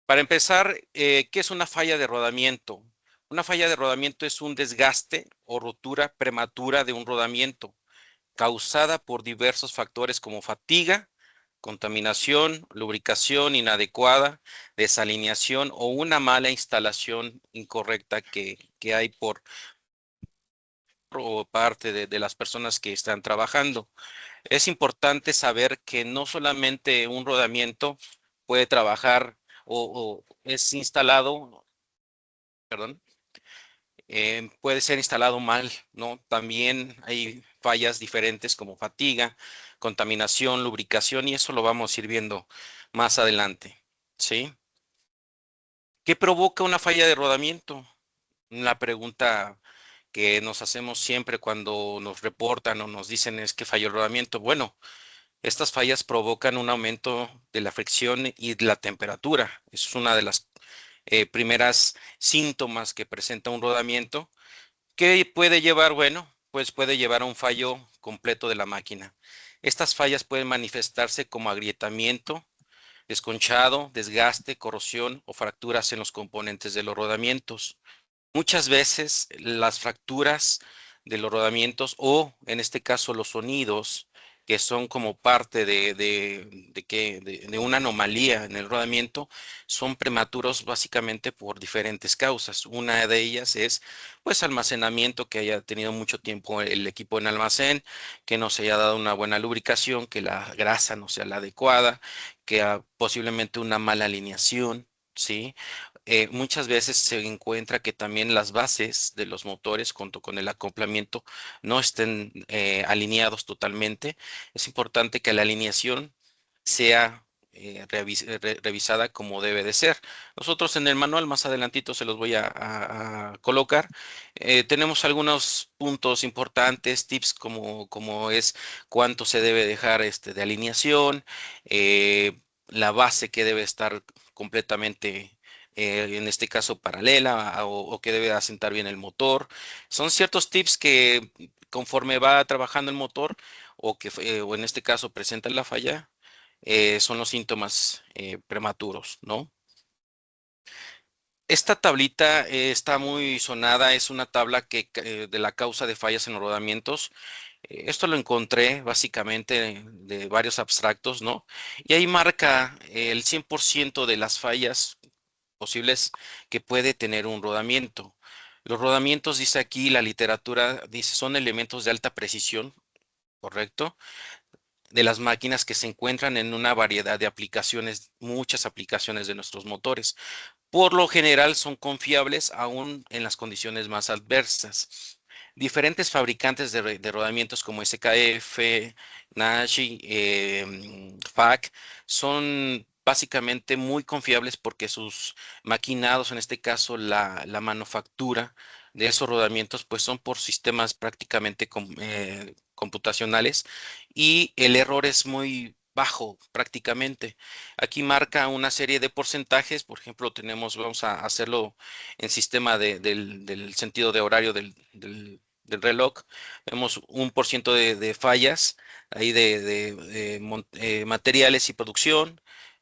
Para empezar, ¿qué es una falla de rodamiento? Una falla de rodamiento es un desgaste o rotura prematura de un rodamiento causada por diversos factores como fatiga, contaminación, lubricación inadecuada, desalineación o una mala instalación incorrecta que hay por parte de las personas que están trabajando. Es importante saber que no solamente un rodamiento puede trabajar o es instalado, perdón, puede ser instalado mal, ¿no? También hay fallas diferentes como fatiga, contaminación, lubricación, y eso lo vamos a ir viendo más adelante, ¿sí? ¿Qué provoca una falla de rodamiento? La pregunta que nos hacemos siempre cuando nos reportan o nos dicen es que falló el rodamiento. Bueno, estas fallas provocan un aumento de la fricción y de la temperatura. Eso es una de las primeras síntomas que presenta un rodamiento. ¿Qué puede llevar? Bueno, pues puede llevar a un fallo completo de la máquina. Estas fallas pueden manifestarse como agrietamiento, desconchado, desgaste, corrosión o fracturas en los componentes de los rodamientos. Muchas veces las fracturas de los rodamientos o en este caso los sonidos que son como parte de una anomalía en el rodamiento son prematuros básicamente por diferentes causas. Una de ellas es pues almacenamiento, que haya tenido mucho tiempo el equipo en almacén, que no se haya dado una buena lubricación, que la grasa no sea la adecuada, que posiblemente una mala alineación, ¿sí? Muchas veces se encuentra que también las bases de los motores junto con el acoplamiento no estén alineados totalmente. Es importante que la alineación sea revisada como debe de ser. Nosotros en el manual más adelantito se los voy a colocar. Tenemos algunos puntos importantes, tips como es cuánto se debe dejar de alineación, la base que debe estar completamente en este caso paralela o que debe asentar bien el motor. Son ciertos tips que conforme va trabajando el motor o en este caso presenta la falla, son los síntomas prematuros, ¿no? Esta tablita está muy sonada, es una tabla de la causa de fallas en los rodamientos. Esto lo encontré básicamente de varios abstractos, ¿no? Y ahí marca el 100% de las fallas posibles que puede tener un rodamiento. Los rodamientos, dice aquí la literatura, dice, son elementos de alta precisión, ¿correcto? De las máquinas que se encuentran en una variedad de aplicaciones, muchas aplicaciones de nuestros motores. Por lo general son confiables aún en las condiciones más adversas. Diferentes fabricantes de rodamientos como SKF, Nashi, FAC son básicamente muy confiables porque sus maquinados, en este caso la manufactura de esos rodamientos, pues son por sistemas prácticamente computacionales y el error es muy bajo prácticamente. Aquí marca una serie de porcentajes, por ejemplo, vamos a hacerlo en sistema del sentido de horario del reloj. Vemos 1% de fallas ahí de materiales y producción.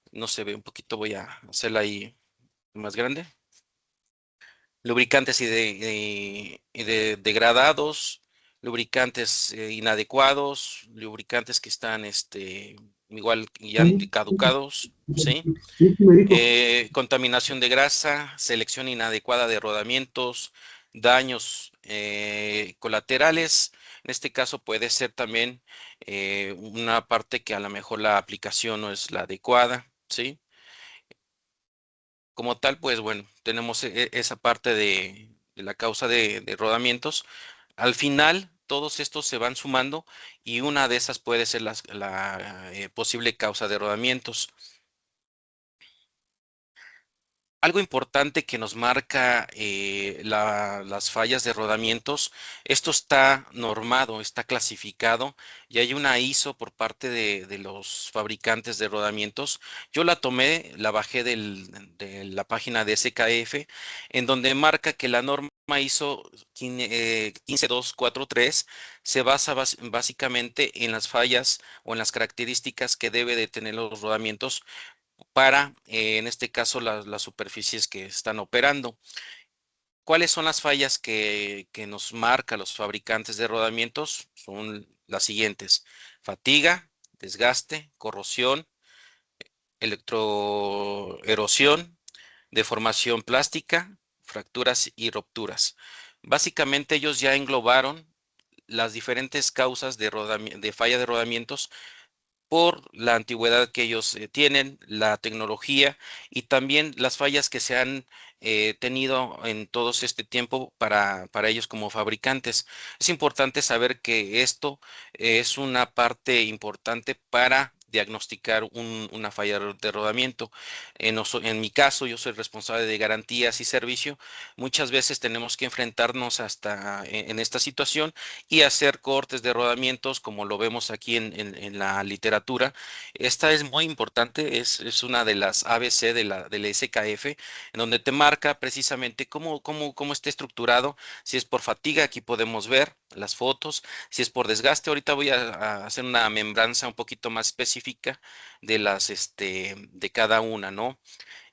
No se ve un poquito, voy a hacerla ahí más grande. Lubricantes y de degradados, lubricantes inadecuados, lubricantes que están igual ya Sí, caducados, ¿sí? sí, sí, me dijo. Contaminación de grasa, selección inadecuada de rodamientos, daños colaterales. En este caso puede ser también una parte que a lo mejor la aplicación no es la adecuada, ¿sí? Como tal, pues bueno, tenemos esa parte de la causa de rodamientos. Al final, todos estos se van sumando y una de esas puede ser la posible causa de rodamientos. Algo importante que nos marca las fallas de rodamientos, esto está normado, está clasificado y hay una ISO por parte de los fabricantes de rodamientos. Yo la tomé, la bajé de la página de SKF, en donde marca que la norma ISO 15243 se basa básicamente en las fallas o en las características que debe de tener los rodamientos para, en este caso, las superficies que están operando. ¿Cuáles son las fallas que nos marcan los fabricantes de rodamientos? Son las siguientes: fatiga, desgaste, corrosión, electroerosión, deformación plástica, fracturas y rupturas. Básicamente ellos ya englobaron las diferentes causas de falla de rodamientos por la antigüedad que ellos tienen, la tecnología y también las fallas que se han tenido en todo este tiempo para ellos como fabricantes. Es importante saber que esto es una parte importante para diagnosticar una falla de rodamiento. En mi caso, yo soy responsable de garantías y servicio. Muchas veces tenemos que enfrentarnos hasta en esta situación y hacer cortes de rodamientos, como lo vemos aquí en la literatura. Esta es muy importante, es una de las ABC de la SKF, en donde te marca precisamente cómo está estructurado. Si es por fatiga, aquí podemos ver las fotos. Si es por desgaste, ahorita voy a hacer una membranza un poquito más específica de cada una, ¿no?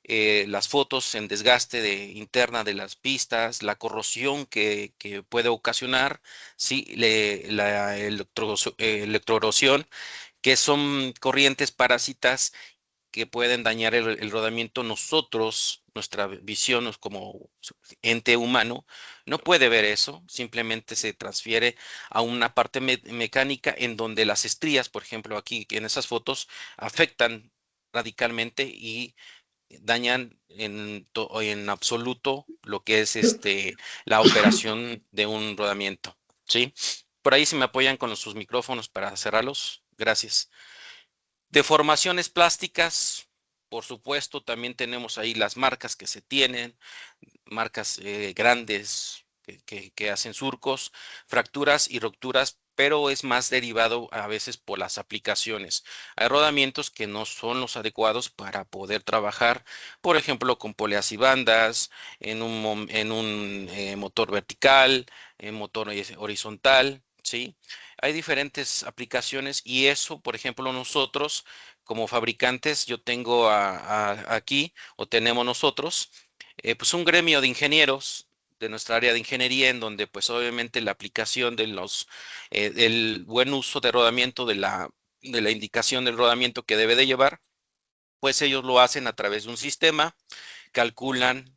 Las fotos en desgaste interna de las pistas, la corrosión que puede ocasionar, sí, la electroerosión, que son corrientes parásitas que pueden dañar el rodamiento. Nuestra visión como ente humano, no puede ver eso, simplemente se transfiere a una parte mecánica en donde las estrías, por ejemplo, aquí en esas fotos, afectan radicalmente y dañan en absoluto lo que es la operación de un rodamiento, ¿sí? Por ahí si me apoyan con sus micrófonos para cerrarlos. Gracias. Deformaciones plásticas, por supuesto, también tenemos ahí las marcas que se tienen, marcas grandes que hacen surcos, fracturas y rupturas, pero es más derivado a veces por las aplicaciones. Hay rodamientos que no son los adecuados para poder trabajar, por ejemplo, con poleas y bandas, en un motor vertical, en motor horizontal, ¿sí? Hay diferentes aplicaciones y eso, por ejemplo, nosotros como fabricantes, yo tengo aquí, o tenemos nosotros, pues un gremio de ingenieros de nuestra área de ingeniería, en donde pues obviamente la aplicación del buen uso de rodamiento, de la indicación del rodamiento que debe de llevar, pues ellos lo hacen a través de un sistema, calculan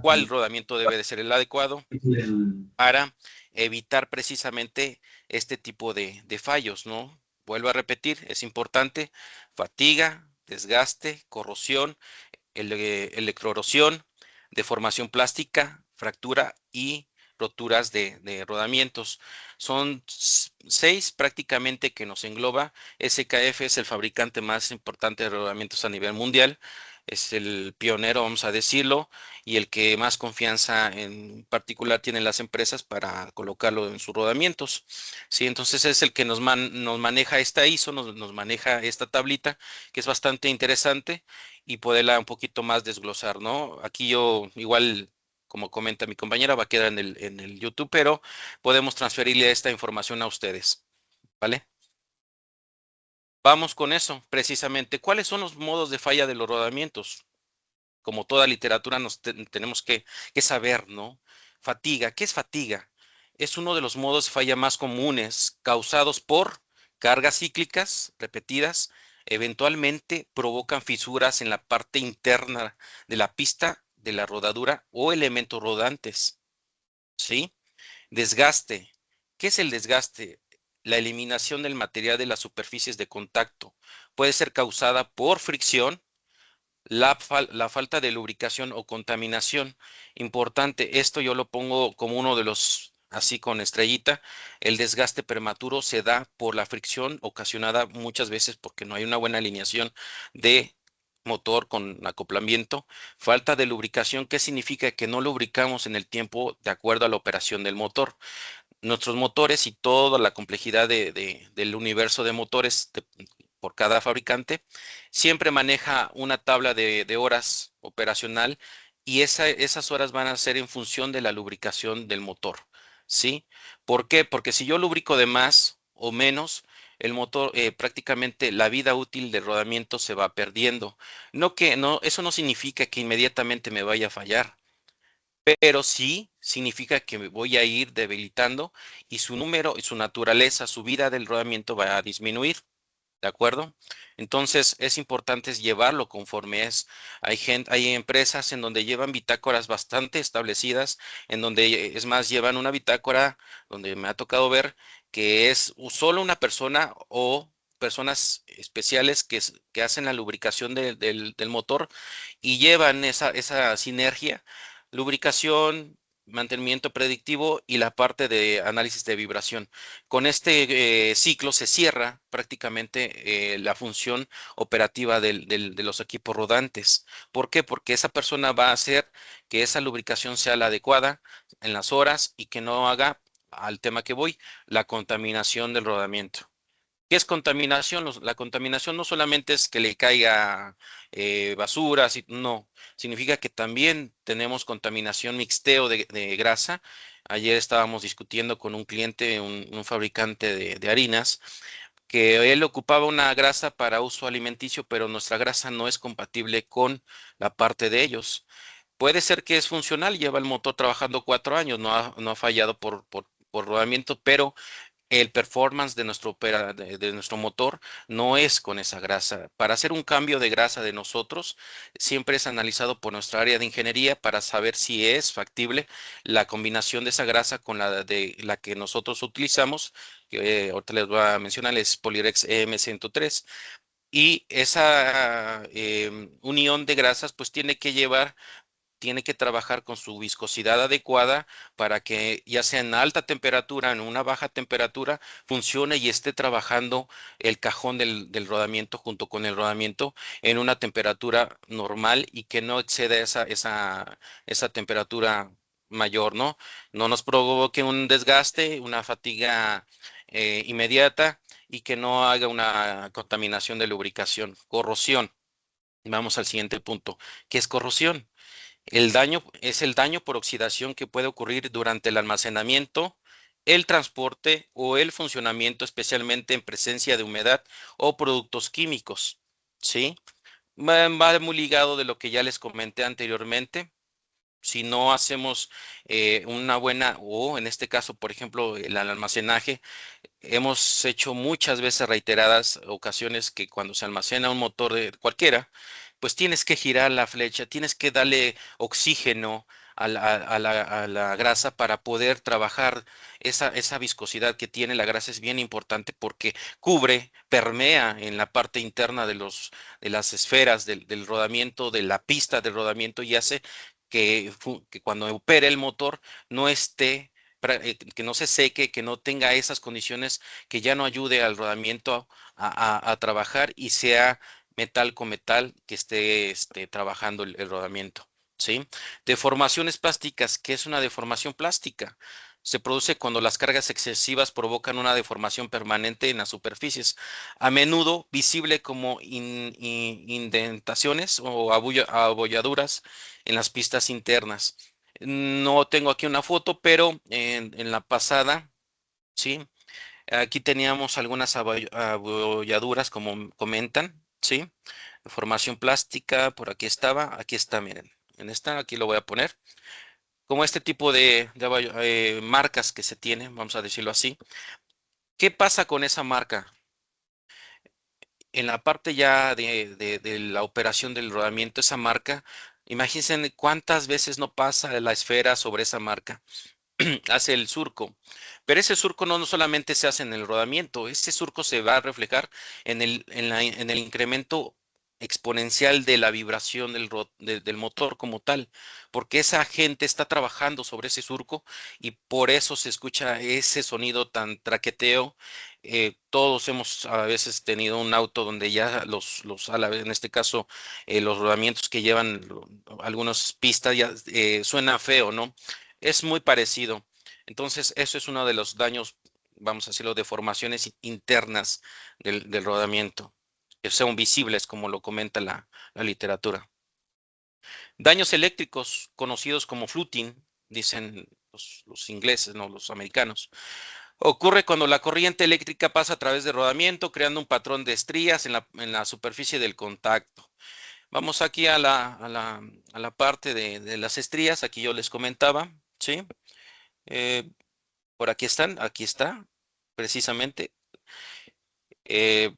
cuál rodamiento debe de ser el adecuado para evitar precisamente este tipo de fallos, ¿no? Vuelvo a repetir, es importante: fatiga, desgaste, corrosión, electroerosión, deformación plástica, fractura y roturas de rodamientos. Son 6 prácticamente que nos engloba. SKF es el fabricante más importante de rodamientos a nivel mundial. Es el pionero, vamos a decirlo, y el que más confianza en particular tienen las empresas para colocarlo en sus rodamientos. Sí, entonces es el que nos maneja esta ISO, nos maneja esta tablita, que es bastante interesante y poderla un poquito más desglosar, ¿no? Aquí yo igual, como comenta mi compañera, va a quedar en el YouTube, pero podemos transferirle esta información a ustedes, ¿vale? Vamos con eso, precisamente. ¿Cuáles son los modos de falla de los rodamientos? Como toda literatura tenemos que saber, ¿no? Fatiga, ¿qué es fatiga? Es uno de los modos de falla más comunes causados por cargas cíclicas repetidas. Eventualmente provocan fisuras en la parte interna de la pista de la rodadura o elementos rodantes, ¿sí? Desgaste. ¿Qué es el desgaste? La eliminación del material de las superficies de contacto. Puede ser causada por fricción, la falta de lubricación o contaminación. Importante, esto yo lo pongo como uno de los, así con estrellita. El desgaste prematuro se da por la fricción ocasionada muchas veces porque no hay una buena alineación de motor con acoplamiento. Falta de lubricación, ¿qué significa? Que no lubricamos en el tiempo de acuerdo a la operación del motor. Nuestros motores y toda la complejidad del universo de motores por cada fabricante siempre maneja una tabla de horas operacional, y esas horas van a ser en función de la lubricación del motor, ¿sí? ¿Por qué? Porque si yo lubrico de más o menos, el motor, prácticamente la vida útil del rodamiento se va perdiendo. No, eso no significa que inmediatamente me vaya a fallar, pero sí significa que me voy a ir debilitando y su número y su naturaleza, su vida del rodamiento va a disminuir. ¿De acuerdo? Entonces es importante llevarlo conforme es. Hay empresas en donde llevan bitácoras bastante establecidas, en donde es más, llevan una bitácora donde me ha tocado ver que es solo una persona o personas especiales que hacen la lubricación del motor y llevan esa sinergia, lubricación, mantenimiento predictivo y la parte de análisis de vibración. Con este ciclo se cierra prácticamente la función operativa de los equipos rodantes. ¿Por qué? Porque esa persona va a hacer que esa lubricación sea la adecuada en las horas y que no haga, al tema que voy, la contaminación del rodamiento. ¿Qué es contaminación? La contaminación no solamente es que le caiga basura, no, significa que también tenemos contaminación mixteo de grasa. Ayer estábamos discutiendo con un cliente, un fabricante de harinas, que él ocupaba una grasa para uso alimenticio, pero nuestra grasa no es compatible con la parte de ellos. Puede ser que es funcional, lleva el motor trabajando 4 años, no ha fallado por rodamiento, pero el performance de nuestro motor no es con esa grasa. Para hacer un cambio de grasa de nosotros, siempre es analizado por nuestra área de ingeniería para saber si es factible la combinación de esa grasa con la que nosotros utilizamos, que ahorita les voy a mencionar, es Polyrex EM103. Y esa unión de grasas pues tiene que trabajar con su viscosidad adecuada para que ya sea en alta temperatura, en una baja temperatura, funcione y esté trabajando el cajón del rodamiento junto con el rodamiento en una temperatura normal y que no exceda esa temperatura mayor, ¿no? No nos provoque un desgaste, una fatiga inmediata y que no haga una contaminación de lubricación, corrosión. Vamos al siguiente punto. ¿Qué es corrosión? El daño es el daño por oxidación que puede ocurrir durante el almacenamiento, el transporte o el funcionamiento, especialmente en presencia de humedad o productos químicos. ¿Sí? Va muy ligado de lo que ya les comenté anteriormente. Si no hacemos una buena, o en este caso, por ejemplo, el almacenaje, hemos hecho muchas veces reiteradas ocasiones que cuando se almacena un motor de cualquiera, pues tienes que girar la flecha, tienes que darle oxígeno a la grasa para poder trabajar esa viscosidad que tiene la grasa es bien importante porque cubre, permea en la parte interna de las esferas del rodamiento, de la pista del rodamiento y hace que cuando opere el motor no esté que no se seque, que no tenga esas condiciones, que ya no ayude al rodamiento a trabajar y sea metal con metal que esté trabajando el rodamiento. ¿Sí? Deformaciones plásticas. ¿Qué es una deformación plástica? Se produce cuando las cargas excesivas provocan una deformación permanente en las superficies, a menudo visible como indentaciones o abolladuras en las pistas internas. No tengo aquí una foto, pero en la pasada, sí, aquí teníamos algunas abolladuras, como comentan, sí. Formación plástica, por aquí está, miren. En esta, aquí lo voy a poner. Como este tipo de marcas que se tienen, vamos a decirlo así. ¿Qué pasa con esa marca? En la parte ya de la operación del rodamiento, esa marca, imagínense cuántas veces no pasa la esfera sobre esa marca. Hace el surco. Pero ese surco no solamente se hace en el rodamiento, ese surco se va a reflejar en el incremento exponencial de la vibración del motor como tal, porque esa gente está trabajando sobre ese surco y por eso se escucha ese sonido tan traqueteo. Todos hemos a veces tenido un auto donde ya en este caso, los rodamientos que llevan algunas pistas ya suena feo, ¿no? Es muy parecido. Entonces, eso es uno de los daños, vamos a decirlo, deformaciones internas del rodamiento, que son visibles, como lo comenta la literatura. Daños eléctricos, conocidos como flooding, dicen los ingleses, no los americanos. Ocurre cuando la corriente eléctrica pasa a través del rodamiento, creando un patrón de estrías en la superficie del contacto. Vamos aquí a la parte de las estrías. Aquí yo les comentaba, ¿sí? Eh, por aquí está, precisamente. Eh,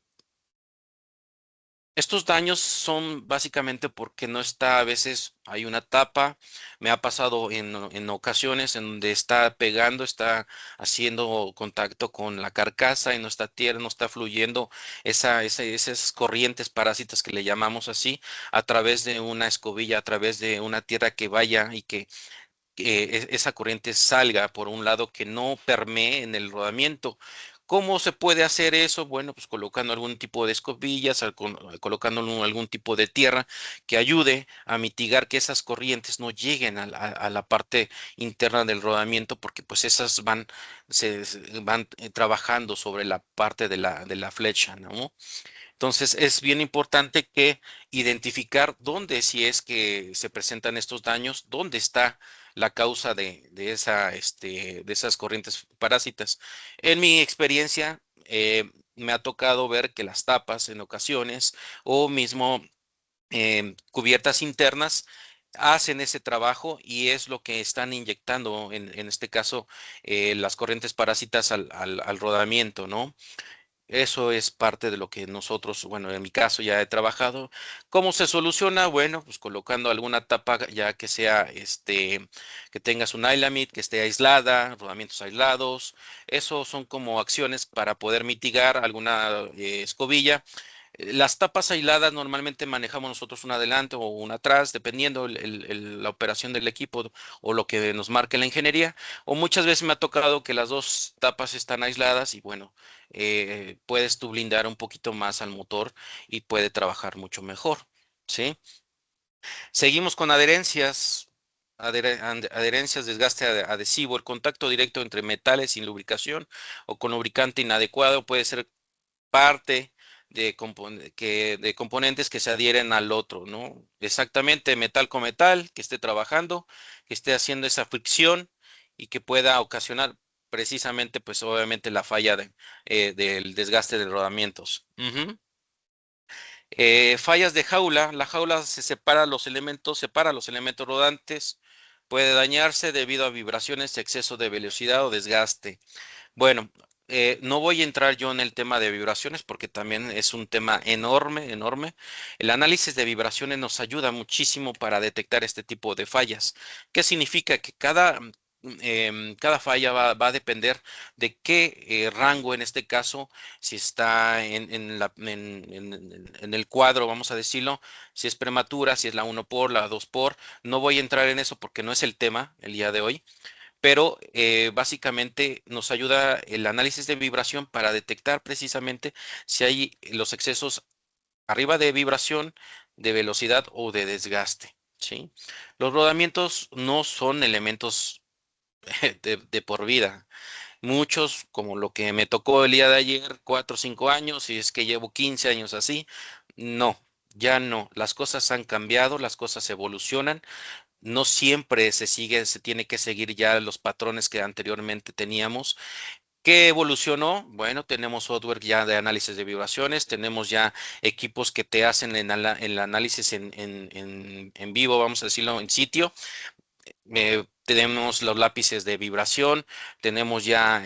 Estos daños son básicamente porque no está, a veces hay una tapa, me ha pasado en ocasiones en donde está pegando, está haciendo contacto con la carcasa y no está tierra, no está fluyendo esas corrientes parásitas que le llamamos así, a través de una escobilla, a través de una tierra que vaya y que esa corriente salga por un lado, que no permee en el rodamiento. ¿Cómo se puede hacer eso? Bueno, pues colocando algún tipo de escobillas, colocando algún tipo de tierra que ayude a mitigar que esas corrientes no lleguen a la parte interna del rodamiento, porque pues esas van trabajando sobre la parte de la flecha, ¿no? Entonces es bien importante que identificar dónde, si es que se presentan estos daños, dónde está la causa de esas corrientes parásitas. En mi experiencia, me ha tocado ver que las tapas en ocasiones o mismo cubiertas internas hacen ese trabajo y es lo que están inyectando, en este caso, las corrientes parásitas al rodamiento, ¿no? Eso es parte de lo que nosotros, bueno, en mi caso ya he trabajado. ¿Cómo se soluciona? Bueno, pues colocando alguna tapa ya que sea, que tengas un Ilamit, que esté aislada, rodamientos aislados. Eso son como acciones para poder mitigar alguna escobilla. Las tapas aisladas normalmente manejamos nosotros una adelante o una atrás, dependiendo la operación del equipo o lo que nos marque la ingeniería. O muchas veces me ha tocado que las dos tapas están aisladas y bueno, puedes tú blindar un poquito más al motor y puede trabajar mucho mejor, ¿sí? Seguimos con adherencias. Adherencias, desgaste adhesivo, el contacto directo entre metales sin lubricación o con lubricante inadecuado puede ser parte de componentes que se adhieren al otro, ¿no? Exactamente, metal con metal, que esté trabajando, que esté haciendo esa fricción y que pueda ocasionar precisamente, pues obviamente la falla del desgaste de rodamientos. Ujú. Fallas de jaula, la jaula separa los elementos rodantes, puede dañarse debido a vibraciones, exceso de velocidad o desgaste. Bueno, no voy a entrar yo en el tema de vibraciones porque también es un tema enorme, enorme. El análisis de vibraciones nos ayuda muchísimo para detectar este tipo de fallas. ¿Qué significa? Que cada falla va a depender de qué rango, en este caso, si está en el cuadro, vamos a decirlo, si es prematura, si es la uno por, la 2 por. No voy a entrar en eso porque no es el tema el día de hoy, pero básicamente nos ayuda el análisis de vibración para detectar precisamente si hay los excesos arriba de vibración, de velocidad o de desgaste, ¿sí? Los rodamientos no son elementos de por vida. Muchos, como lo que me tocó el día de ayer, 4 o 5 años, y es que llevo 15 años así, no, ya no. Las cosas han cambiado, las cosas evolucionan, no siempre se tiene que seguir ya los patrones que anteriormente teníamos. ¿Qué evolucionó? Bueno, tenemos software ya de análisis de vibraciones, tenemos ya equipos que te hacen el análisis en vivo, vamos a decirlo, en sitio. Tenemos los lápices de vibración, tenemos ya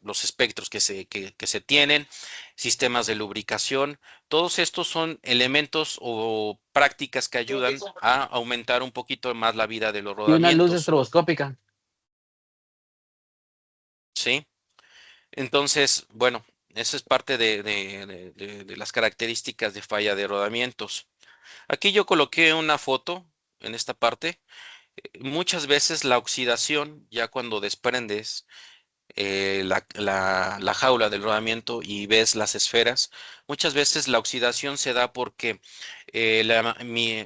los espectros que se tienen, sistemas de lubricación. Todos estos son elementos o prácticas que ayudan a aumentar un poquito más la vida de los Y una luz rodamientos, estroboscópica. ¿sí? Entonces, bueno, eso es parte de las características de falla de rodamientos. Aquí yo coloqué una foto en esta parte. Muchas veces la oxidación, ya cuando desprendes la jaula del rodamiento y ves las esferas, muchas veces la oxidación se da porque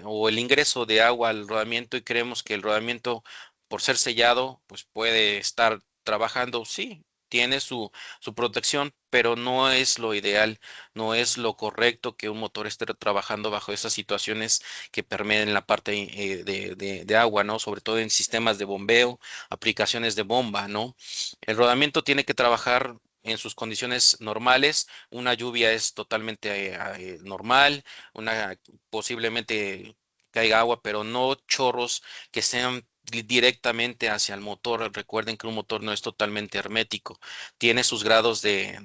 o el ingreso de agua al rodamiento y creemos que el rodamiento, por ser sellado, pues puede estar trabajando, sí. tiene su protección, pero no es lo ideal, no es lo correcto que un motor esté trabajando bajo esas situaciones que permeen la parte de agua, ¿no? Sobre todo en sistemas de bombeo, aplicaciones de bomba, ¿no? El rodamiento tiene que trabajar en sus condiciones normales. Una lluvia es totalmente normal, una posiblemente caiga agua, pero no chorros que sean directamente hacia el motor. Recuerden que un motor no es totalmente hermético, tiene sus grados de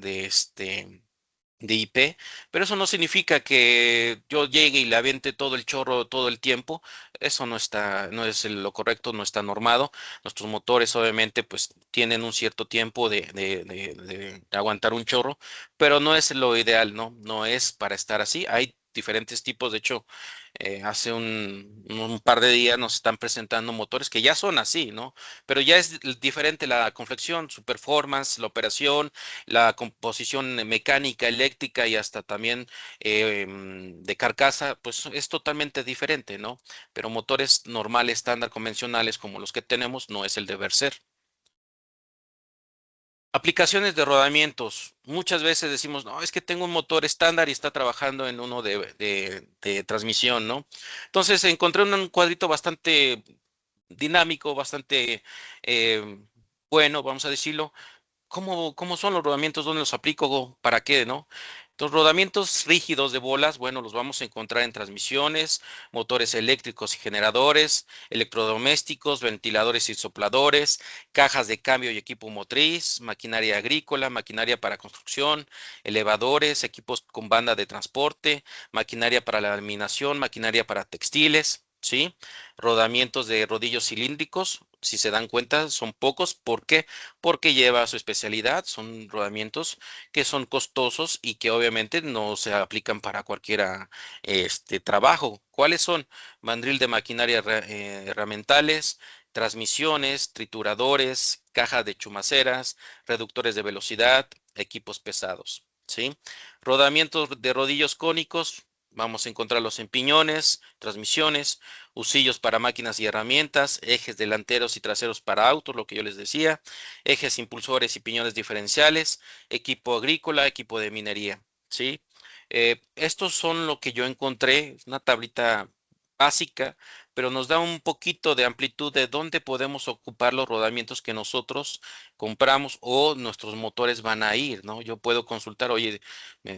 IP, pero eso no significa que yo llegue y le aviente todo el chorro todo el tiempo. Eso no está, no es lo correcto, no está normado. Nuestros motores obviamente pues tienen un cierto tiempo de aguantar un chorro, pero no es lo ideal, ¿no? No es para estar así. Hay diferentes tipos, de hecho, hace un par de días nos están presentando motores que ya son así, ¿no? Pero ya es diferente la confección, su performance, la operación, la composición mecánica, eléctrica y hasta también de carcasa, pues es totalmente diferente, ¿no? Pero motores normales, estándar, convencionales como los que tenemos, no es el deber ser. Aplicaciones de rodamientos. Muchas veces decimos, no, es que tengo un motor estándar y está trabajando en uno de transmisión, ¿no? Entonces encontré un cuadrito bastante dinámico, bastante eh, bueno, vamos a decirlo. ¿Cómo son los rodamientos? ¿Dónde los aplico? ¿Para qué, no? Los rodamientos rígidos de bolas, bueno, los vamos a encontrar en transmisiones, motores eléctricos y generadores, electrodomésticos, ventiladores y sopladores, cajas de cambio y equipo motriz, maquinaria agrícola, maquinaria para construcción, elevadores, equipos con banda de transporte, maquinaria para la laminación, maquinaria para textiles, ¿sí? Rodamientos de rodillos cilíndricos, si se dan cuenta, son pocos. ¿Por qué? Porque lleva su especialidad, son rodamientos que son costosos y que obviamente no se aplican para cualquiera trabajo. ¿Cuáles son? Mandril de maquinaria herramientales, transmisiones, trituradores, caja de chumaceras, reductores de velocidad, equipos pesados, ¿sí? Rodamientos de rodillos cónicos. Vamos a encontrarlos en piñones, transmisiones, husillos para máquinas y herramientas, ejes delanteros y traseros para autos, lo que yo les decía, ejes impulsores y piñones diferenciales, equipo agrícola, equipo de minería, ¿sí? Estos son lo que yo encontré, una tablita básica, pero nos da un poquito de amplitud de dónde podemos ocupar los rodamientos que nosotros compramos o nuestros motores van a ir, ¿no? Yo puedo consultar, oye,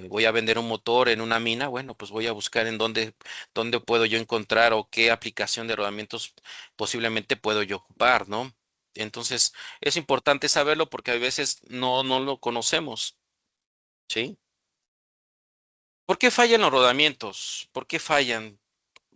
voy a vender un motor en una mina, bueno, pues voy a buscar en dónde puedo yo encontrar o qué aplicación de rodamientos posiblemente puedo yo ocupar, ¿no? Entonces, es importante saberlo porque a veces no lo conocemos, ¿sí? ¿Por qué fallan los rodamientos? ¿Por qué fallan?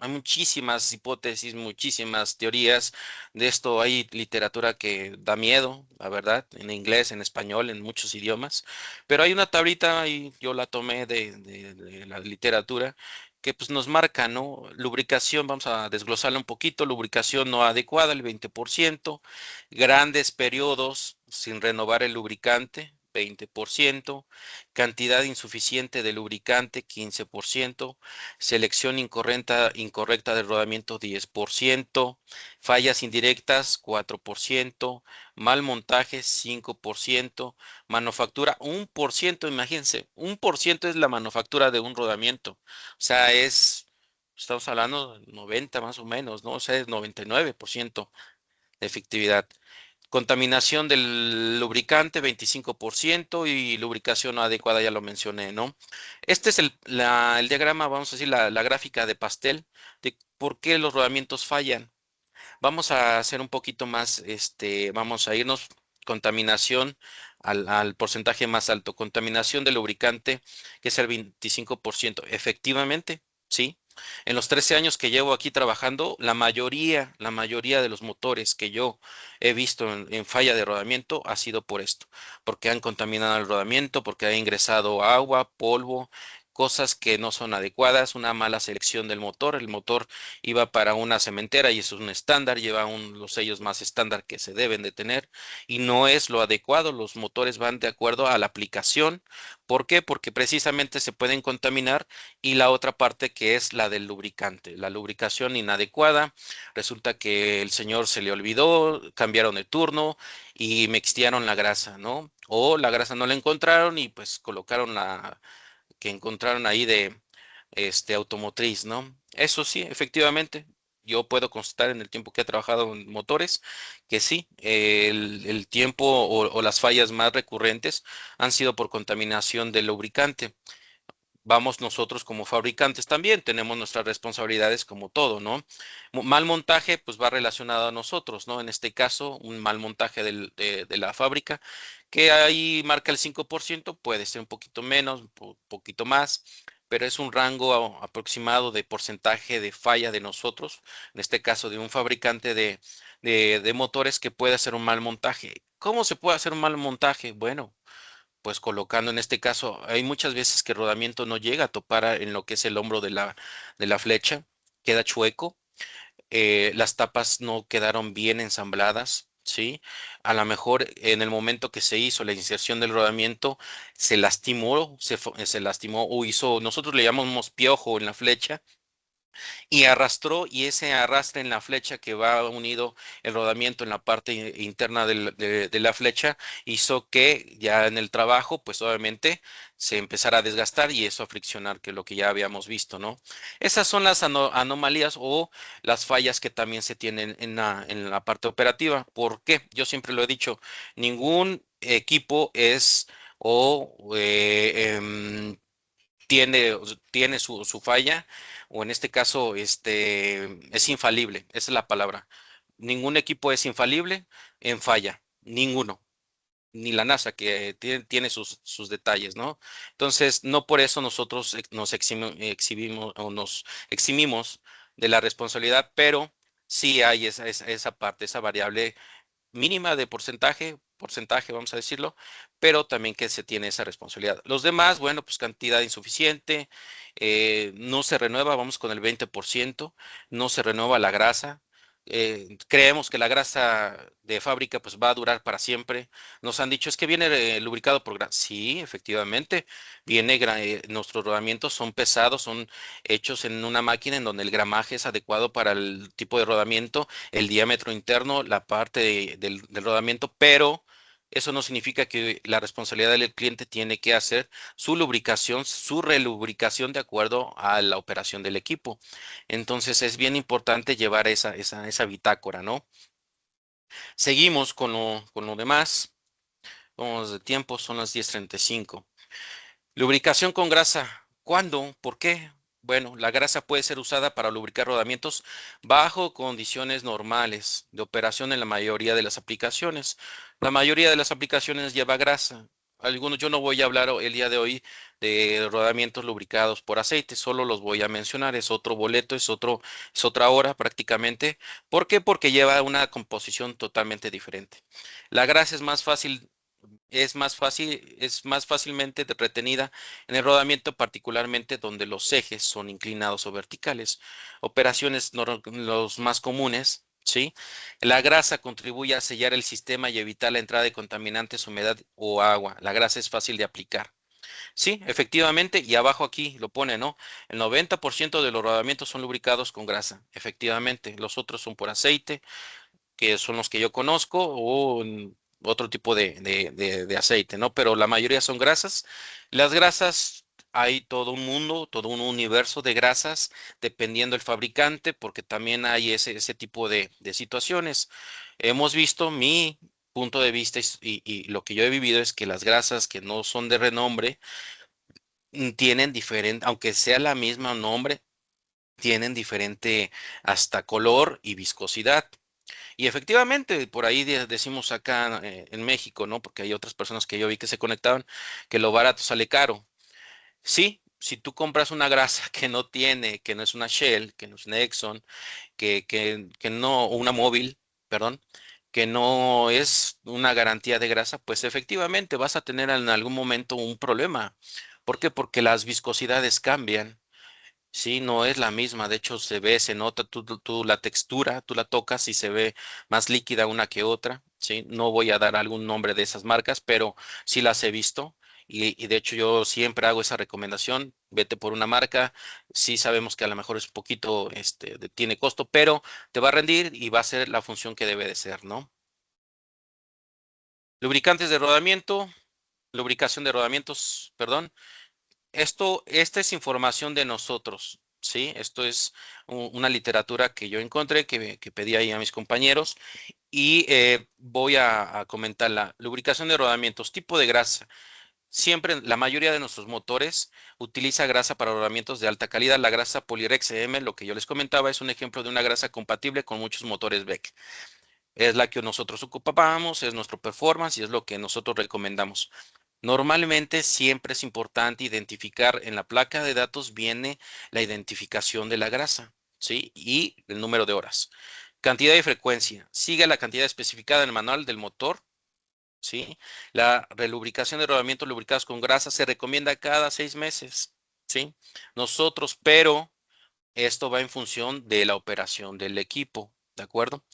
Hay muchísimas hipótesis, muchísimas teorías de esto. Hay literatura que da miedo, la verdad, en inglés, en español, en muchos idiomas. Pero hay una tablita y yo la tomé de la literatura que pues nos marca, ¿no? Lubricación, vamos a desglosarla un poquito. Lubricación no adecuada, el 20%. Grandes periodos sin renovar el lubricante, 20%. Cantidad insuficiente de lubricante, 15%. Selección incorrecta del rodamiento, 10%. Fallas indirectas, 4%. Mal montaje, 5%. Manufactura, 1%. Imagínense, 1% es la manufactura de un rodamiento. O sea, estamos hablando de 90 más o menos, ¿no? O sea, es 99% de efectividad. Contaminación del lubricante, 25% y lubricación no adecuada, ya lo mencioné, ¿no? Este es el diagrama, vamos a decir, la gráfica de pastel de por qué los rodamientos fallan. Vamos a hacer un poquito más, vamos a irnos contaminación al porcentaje más alto. Contaminación del lubricante, que es el 25%. Efectivamente, sí. En los 13 años que llevo aquí trabajando, la mayoría de los motores que yo he visto en falla de rodamiento ha sido por esto, porque han contaminado el rodamiento, porque ha ingresado agua, polvo, cosas que no son adecuadas, una mala selección del motor. El motor iba para una cementera y eso es un estándar, lleva los sellos más estándar que se deben de tener y no es lo adecuado. Los motores van de acuerdo a la aplicación. ¿Por qué? Porque precisamente se pueden contaminar y la otra parte que es la del lubricante, la lubricación inadecuada. Resulta que el señor se le olvidó, cambiaron de turno y mixtearon la grasa, ¿no? O la grasa no la encontraron y pues colocaron la que encontraron ahí de automotriz, ¿no? Eso sí, efectivamente, yo puedo constatar en el tiempo que he trabajado en motores que sí, el tiempo o las fallas más recurrentes han sido por contaminación del lubricante. Vamos nosotros como fabricantes también, tenemos nuestras responsabilidades como todo, ¿no? Mal montaje, pues va relacionado a nosotros, ¿no? En este caso, un mal montaje de la fábrica, que ahí marca el 5%, puede ser un poquito menos, un poquito más, pero es un rango aproximado de porcentaje de falla de nosotros, en este caso de un fabricante de motores que puede hacer un mal montaje. ¿Cómo se puede hacer un mal montaje? Bueno, pues colocando en este caso, hay muchas veces que el rodamiento no llega a topar en lo que es el hombro de la flecha, queda chueco, las tapas no quedaron bien ensambladas, ¿sí? A lo mejor en el momento que se hizo la inserción del rodamiento, se lastimó, se lastimó o hizo, nosotros le llamamos piojo en la flecha y arrastró y ese arrastre en la flecha que va unido el rodamiento en la parte interna de la flecha hizo que ya en el trabajo pues obviamente se empezara a desgastar y eso a friccionar que es lo que ya habíamos visto, ¿no? Esas son las anomalías o las fallas que también se tienen en la parte operativa. ¿Por qué? Yo siempre lo he dicho, ningún equipo es o tiene su falla, o en este caso, es infalible, esa es la palabra. Ningún equipo es infalible en falla, ninguno, ni la NASA, que tiene sus detalles, ¿no? Entonces, no por eso nosotros nos exhibimos o nos eximimos de la responsabilidad, pero sí hay esa parte, esa variable mínima de porcentaje, vamos a decirlo, pero también que se tiene esa responsabilidad. Los demás, bueno, pues cantidad insuficiente, no se renueva, vamos con el 20%, no se renueva la grasa. Creemos que la grasa de fábrica pues va a durar para siempre. Nos han dicho es que viene lubricado por grasa. Sí, efectivamente, nuestros rodamientos son pesados, son hechos en una máquina en donde el gramaje es adecuado para el tipo de rodamiento, el diámetro interno, la parte del rodamiento, pero eso no significa que la responsabilidad del cliente tiene que hacer su lubricación, su relubricación de acuerdo a la operación del equipo. Entonces es bien importante llevar esa bitácora, ¿no? Seguimos con lo demás. Vamos de tiempo, son las 10:35. Lubricación con grasa. ¿Cuándo? ¿Por qué? Bueno, la grasa puede ser usada para lubricar rodamientos bajo condiciones normales de operación en la mayoría de las aplicaciones. La mayoría de las aplicaciones lleva grasa. Algunos, yo no voy a hablar el día de hoy de rodamientos lubricados por aceite, solo los voy a mencionar. Es otro boleto, es otra hora prácticamente. ¿Por qué? Porque lleva una composición totalmente diferente. La grasa es más fácilmente retenida en el rodamiento, particularmente donde los ejes son inclinados o verticales. Operaciones los más comunes, ¿sí? La grasa contribuye a sellar el sistema y evitar la entrada de contaminantes, humedad o agua. La grasa es fácil de aplicar. Sí, efectivamente, y abajo aquí lo pone, ¿no? El 90% de los rodamientos son lubricados con grasa. Efectivamente, los otros son por aceite, que son los que yo conozco, o otro tipo de aceite, ¿no? Pero la mayoría son grasas. Las grasas, hay todo un mundo, todo un universo de grasas, dependiendo del fabricante, porque también hay ese tipo de situaciones. Hemos visto, mi punto de vista y lo que yo he vivido es que las grasas que no son de renombre tienen diferente, aunque sea la misma nombre, tienen diferente hasta color y viscosidad. Y efectivamente, por ahí decimos acá en México, ¿no? Porque hay otras personas que yo vi que se conectaban, que lo barato sale caro. Sí, si tú compras una grasa que no es una Shell, que no es una Exxon, que no, o una móvil, perdón, que no es una garantía de grasa, pues efectivamente vas a tener en algún momento un problema. ¿Por qué? Porque las viscosidades cambian. Sí, no es la misma, de hecho se ve, se nota tú la textura, tú la tocas y se ve más líquida una que otra, sí, no voy a dar algún nombre de esas marcas, pero sí las he visto y de hecho yo siempre hago esa recomendación, vete por una marca, sí sabemos que a lo mejor es un poquito, tiene costo, pero te va a rendir y va a ser la función que debe de ser, ¿no? Lubricantes de rodamiento, lubricación de rodamientos, perdón. Esta es información de nosotros, ¿sí? Esto es una literatura que yo encontré, que pedí ahí a mis compañeros y voy a comentarla. Lubricación de rodamientos, tipo de grasa. Siempre, la mayoría de nuestros motores utiliza grasa para rodamientos de alta calidad. La grasa Polyrex M, lo que yo les comentaba, es un ejemplo de una grasa compatible con muchos motores BEC. Es la que nosotros ocupamos, es nuestro performance y es lo que nosotros recomendamos. Normalmente siempre es importante identificar en la placa de datos viene la identificación de la grasa, ¿sí? Y el número de horas. Cantidad y frecuencia. Sigue la cantidad especificada en el manual del motor, ¿sí? La relubricación de rodamientos lubricados con grasa se recomienda cada 6 meses, ¿sí? Nosotros, pero esto va en función de la operación del equipo, ¿de acuerdo?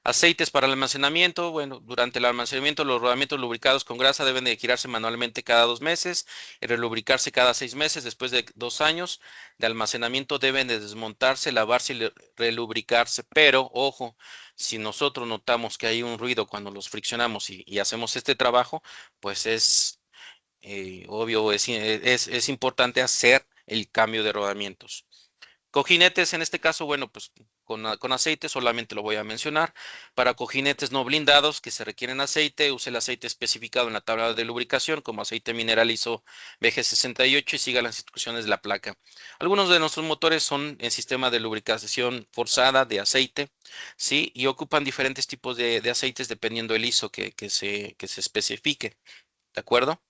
Aceites para el almacenamiento. Bueno, durante el almacenamiento los rodamientos lubricados con grasa deben de girarse manualmente cada 2 meses y relubricarse cada 6 meses. Después de 2 años de almacenamiento deben de desmontarse, lavarse y relubricarse. Pero, ojo, si nosotros notamos que hay un ruido cuando los friccionamos y hacemos este trabajo, pues es obvio, es importante hacer el cambio de rodamientos. Cojinetes, en este caso, bueno, pues con aceite solamente lo voy a mencionar. Para cojinetes no blindados que se requieren aceite, use el aceite especificado en la tabla de lubricación como aceite mineral ISO BG68 y siga las instrucciones de la placa. Algunos de nuestros motores son en sistema de lubricación forzada de aceite, ¿sí? Y ocupan diferentes tipos de aceites dependiendo del ISO que se especifique, ¿de acuerdo?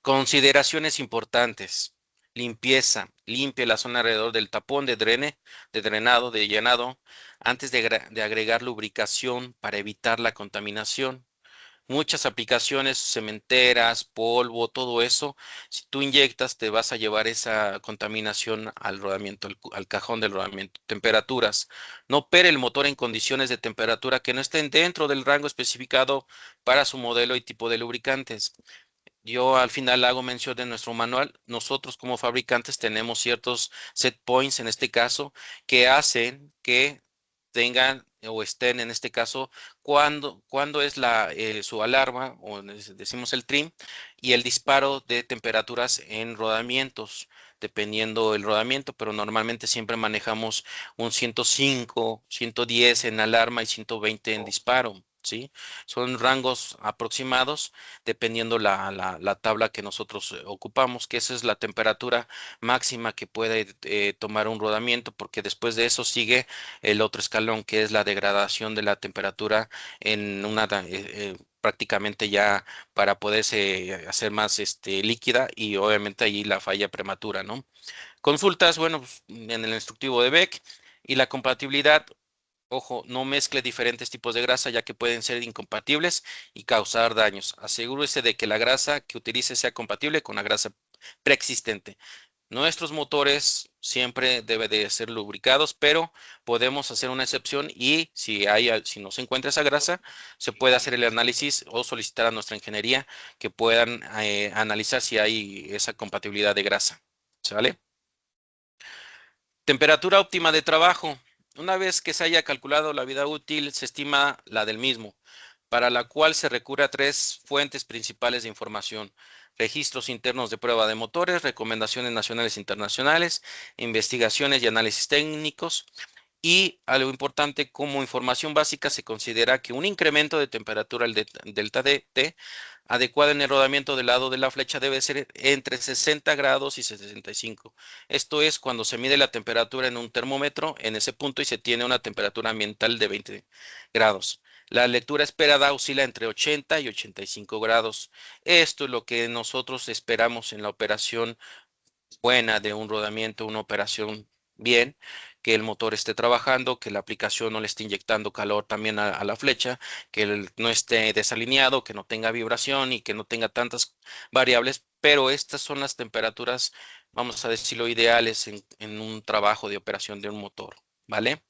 Consideraciones importantes. Limpieza. Limpie la zona alrededor del tapón de drenado, de llenado, antes de agregar lubricación para evitar la contaminación. Muchas aplicaciones, cementeras, polvo, todo eso, si tú inyectas, te vas a llevar esa contaminación al rodamiento, al cajón del rodamiento. Temperaturas. No opere el motor en condiciones de temperatura que no estén dentro del rango especificado para su modelo y tipo de lubricantes. Yo al final hago mención de nuestro manual. Nosotros como fabricantes tenemos ciertos set points en este caso que hacen que tengan o estén en este caso cuando es su alarma o decimos el trim y el disparo de temperaturas en rodamientos, dependiendo el rodamiento, pero normalmente siempre manejamos un 105, 110 en alarma y 120 en disparo. ¿Sí? Son rangos aproximados dependiendo la tabla que nosotros ocupamos, que esa es la temperatura máxima que puede tomar un rodamiento, porque después de eso sigue el otro escalón, que es la degradación de la temperatura en prácticamente ya para poderse hacer más líquida y obviamente ahí la falla prematura, ¿no? Consultas, bueno, pues, en el instructivo de Beck y la compatibilidad. Ojo, no mezcle diferentes tipos de grasa ya que pueden ser incompatibles y causar daños. Asegúrese de que la grasa que utilice sea compatible con la grasa preexistente. Nuestros motores siempre deben de ser lubricados, pero podemos hacer una excepción y si no se encuentra esa grasa, se puede hacer el análisis o solicitar a nuestra ingeniería que puedan analizar si hay esa compatibilidad de grasa. ¿Sale? Temperatura óptima de trabajo. Una vez que se haya calculado la vida útil, se estima la del mismo, para la cual se recurre a tres fuentes principales de información: registros internos de prueba de motores, recomendaciones nacionales e internacionales, investigaciones y análisis técnicos. Y algo importante, como información básica, se considera que un incremento de temperatura del delta T adecuado en el rodamiento del lado de la flecha debe ser entre 60 grados y 65. Esto es cuando se mide la temperatura en un termómetro en ese punto y se tiene una temperatura ambiental de 20 grados. La lectura esperada oscila entre 80 y 85 grados. Esto es lo que nosotros esperamos en la operación buena de un rodamiento, una operación bien, que el motor esté trabajando, que la aplicación no le esté inyectando calor también a la flecha, que no esté desalineado, que no tenga vibración y que no tenga tantas variables, pero estas son las temperaturas, vamos a decirlo, ideales en un trabajo de operación de un motor, ¿vale?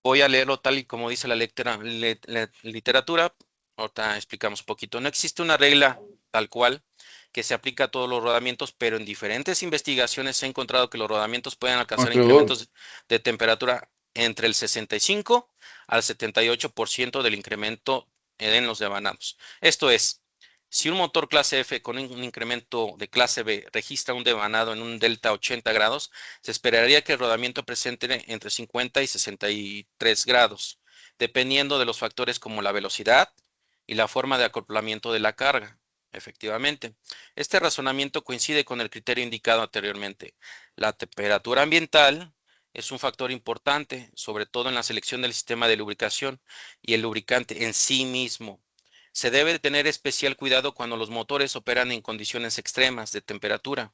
Voy a leerlo tal y como dice la literatura. Ahorita explicamos un poquito. No existe una regla tal cual que se aplica a todos los rodamientos, pero en diferentes investigaciones se ha encontrado que los rodamientos pueden alcanzar Controlador. incrementos de temperatura entre el 65 al 78% del incremento en los devanados. Esto es, si un motor clase F con un incremento de clase B registra un devanado en un delta 80 grados, se esperaría que el rodamiento presente entre 50 y 63 grados, dependiendo de los factores como la velocidad y la forma de acoplamiento de la carga. Efectivamente, este razonamiento coincide con el criterio indicado anteriormente. La temperatura ambiental es un factor importante, sobre todo en la selección del sistema de lubricación y el lubricante en sí mismo. Se debe de tener especial cuidado cuando los motores operan en condiciones extremas de temperatura.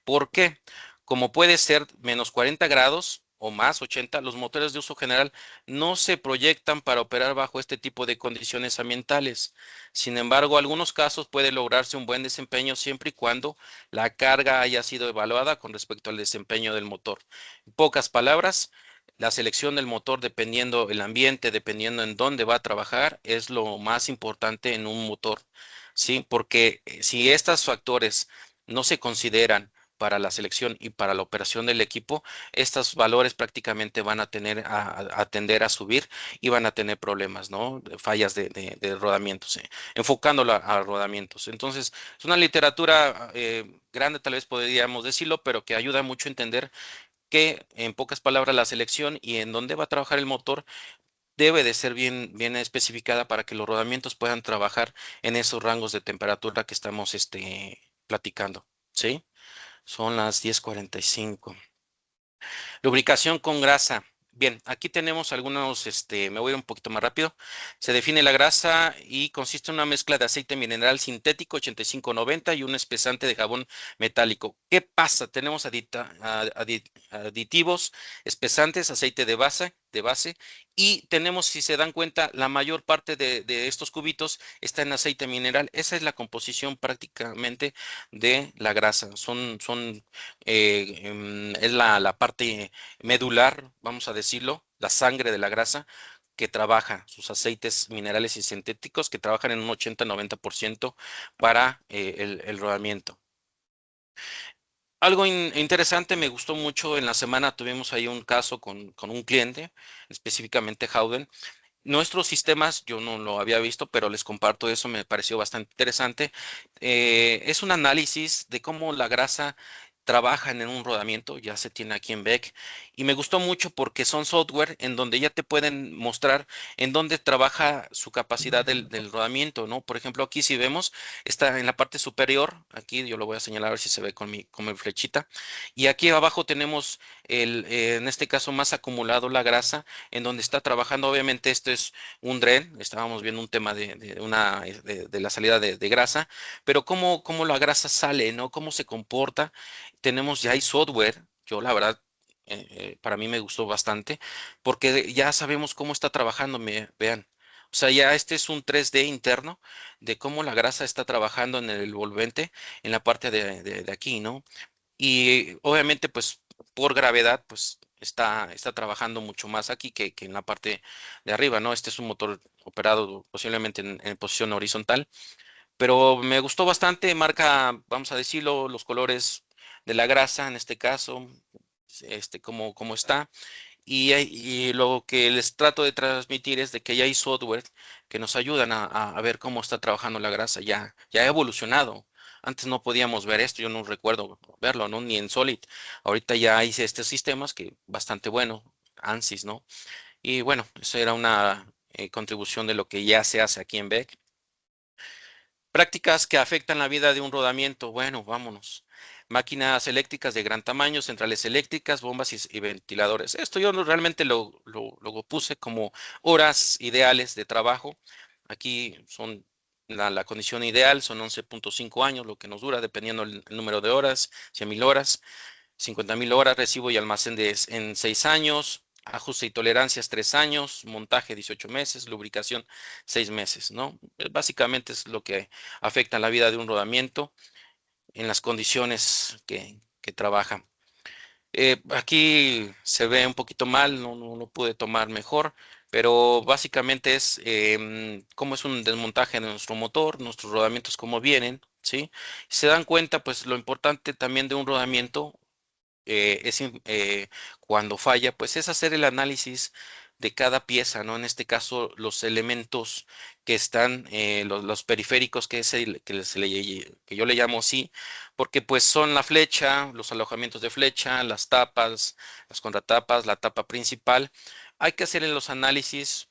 ¿Por qué? Como puede ser menos 40 grados o más 80, los motores de uso general no se proyectan para operar bajo este tipo de condiciones ambientales. Sin embargo, en algunos casos puede lograrse un buen desempeño siempre y cuando la carga haya sido evaluada con respecto al desempeño del motor. En pocas palabras, la selección del motor, dependiendo el ambiente, dependiendo en dónde va a trabajar, es lo más importante en un motor, ¿sí? Porque si estos factores no se consideran para la selección y para la operación del equipo, estos valores prácticamente van a tender a subir y van a tener problemas, ¿no? Fallas de rodamientos, enfocándolo a rodamientos. Entonces, es una literatura grande, tal vez podríamos decirlo, pero que ayuda mucho a entender que, en pocas palabras, la selección y en dónde va a trabajar el motor debe de ser bien especificada para que los rodamientos puedan trabajar en esos rangos de temperatura que estamos platicando, ¿sí? Son las 10:45. Lubricación con grasa. Bien, aquí tenemos algunos, me voy a ir un poquito más rápido. Se define la grasa y consiste en una mezcla de aceite mineral sintético 85-90 y un espesante de jabón metálico. ¿Qué pasa? Tenemos aditivos, espesantes, aceite de base y tenemos, si se dan cuenta, la mayor parte de estos cubitos está en aceite mineral. Esa es la composición prácticamente de la grasa. Es la parte medular, vamos a decirlo, la sangre de la grasa que trabaja, sus aceites minerales y sintéticos que trabajan en un 80-90% para el rodamiento. Algo interesante, me gustó mucho, en la semana tuvimos ahí un caso con un cliente, específicamente Howden. Nuestros sistemas, yo no lo había visto, pero les comparto eso, me pareció bastante interesante. Es un análisis de cómo la grasa trabaja en un rodamiento, ya se tiene aquí en Beck, y me gustó mucho porque son software en donde ya te pueden mostrar en dónde trabaja su capacidad del rodamiento, ¿no? Por ejemplo, aquí si vemos, está en la parte superior, aquí yo lo voy a señalar a ver si se ve con mi flechita, y aquí abajo tenemos en este caso más acumulado la grasa en donde está trabajando. Obviamente esto es un dren, estábamos viendo un tema de la salida de grasa, pero cómo la grasa sale, ¿no? Cómo se comporta. Tenemos ya hay software, yo la verdad, para mí me gustó bastante, porque ya sabemos cómo está trabajando, vean. O sea, ya este es un 3D interno de cómo la grasa está trabajando en el envolvente en la parte de aquí, ¿no? Y obviamente, pues por gravedad, pues está trabajando mucho más aquí que en la parte de arriba, ¿no? Este es un motor operado posiblemente en posición horizontal, pero me gustó bastante, marca, vamos a decirlo, los colores de la grasa en este caso, cómo está. Y lo que les trato de transmitir es de que ya hay software que nos ayudan a ver cómo está trabajando la grasa. Ya ha evolucionado. Antes no podíamos ver esto, yo no recuerdo verlo, ¿no? Ni en Solid. Ahorita ya hay estos sistemas que bastante bueno, ANSYS, ¿no? Y bueno, eso era una contribución de lo que ya se hace aquí en Beck. Prácticas que afectan la vida de un rodamiento. Bueno, vámonos. Máquinas eléctricas de gran tamaño, centrales eléctricas, bombas y ventiladores. Esto yo realmente lo puse como horas ideales de trabajo. Aquí son la condición ideal, son 11.5 años, lo que nos dura, dependiendo el número de horas, 100.000 horas. 50,000 horas, recibo y almacén en 6 años, ajuste y tolerancias 3 años, montaje 18 meses, lubricación 6 meses, ¿no? Básicamente es lo que afecta la vida de un rodamiento en las condiciones que trabaja. Aquí se ve un poquito mal, no lo pude tomar mejor, pero básicamente es cómo es un desmontaje de nuestro motor, nuestros rodamientos cómo vienen, ¿sí? Si se dan cuenta, pues lo importante también de un rodamiento cuando falla, pues es hacer el análisis de cada pieza, ¿no? En este caso, los elementos que están, los periféricos, que es el que yo le llamo así, porque pues son la flecha, los alojamientos de flecha, las tapas, las contratapas, la tapa principal. Hay que hacer los análisis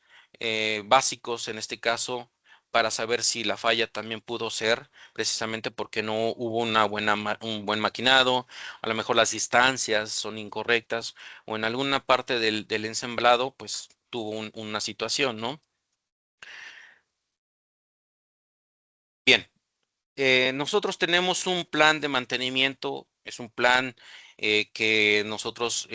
básicos en este caso para saber si la falla también pudo ser precisamente porque no hubo un buen maquinado, a lo mejor las distancias son incorrectas o en alguna parte del ensamblado, pues tuvo una situación, ¿no? Bien, nosotros tenemos un plan de mantenimiento, es un plan que nosotros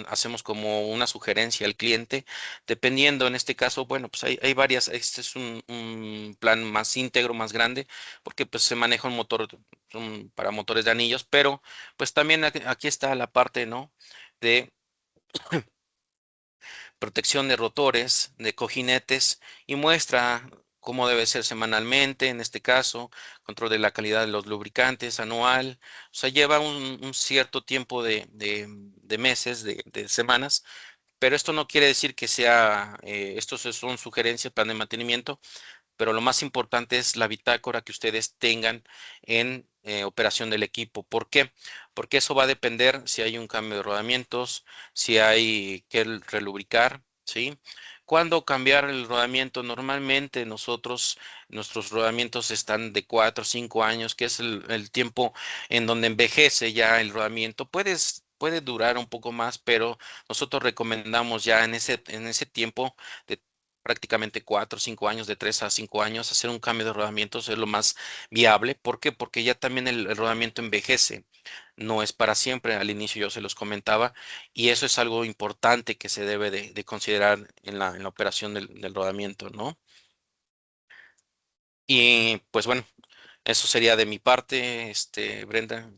hacemos como una sugerencia al cliente, dependiendo en este caso, bueno, pues hay varias, este es un plan más íntegro, más grande, porque pues se maneja un motor para motores de anillos, pero pues también aquí está la parte, ¿no? De protección de rotores, de cojinetes y muestra cómo debe ser semanalmente, en este caso, control de la calidad de los lubricantes anual, o sea, lleva un cierto tiempo de meses, de semanas, pero esto no quiere decir que sea, estos son sugerencias, plan de mantenimiento, pero lo más importante es la bitácora que ustedes tengan en operación del equipo. ¿Por qué? Porque eso va a depender si hay un cambio de rodamientos, si hay que relubricar, ¿sí? ¿Cuándo cambiar el rodamiento? Normalmente nuestros rodamientos están de 4 o 5 años, que es el tiempo en donde envejece ya el rodamiento. Puede durar un poco más, pero nosotros recomendamos ya en ese tiempo de prácticamente 4 o 5 años, de 3 a 5 años, hacer un cambio de rodamientos es lo más viable. ¿Por qué? Porque ya también el rodamiento envejece, no es para siempre, al inicio yo se los comentaba, y eso es algo importante que se debe de considerar en la operación del rodamiento, ¿no? Y pues bueno, eso sería de mi parte, Brenda.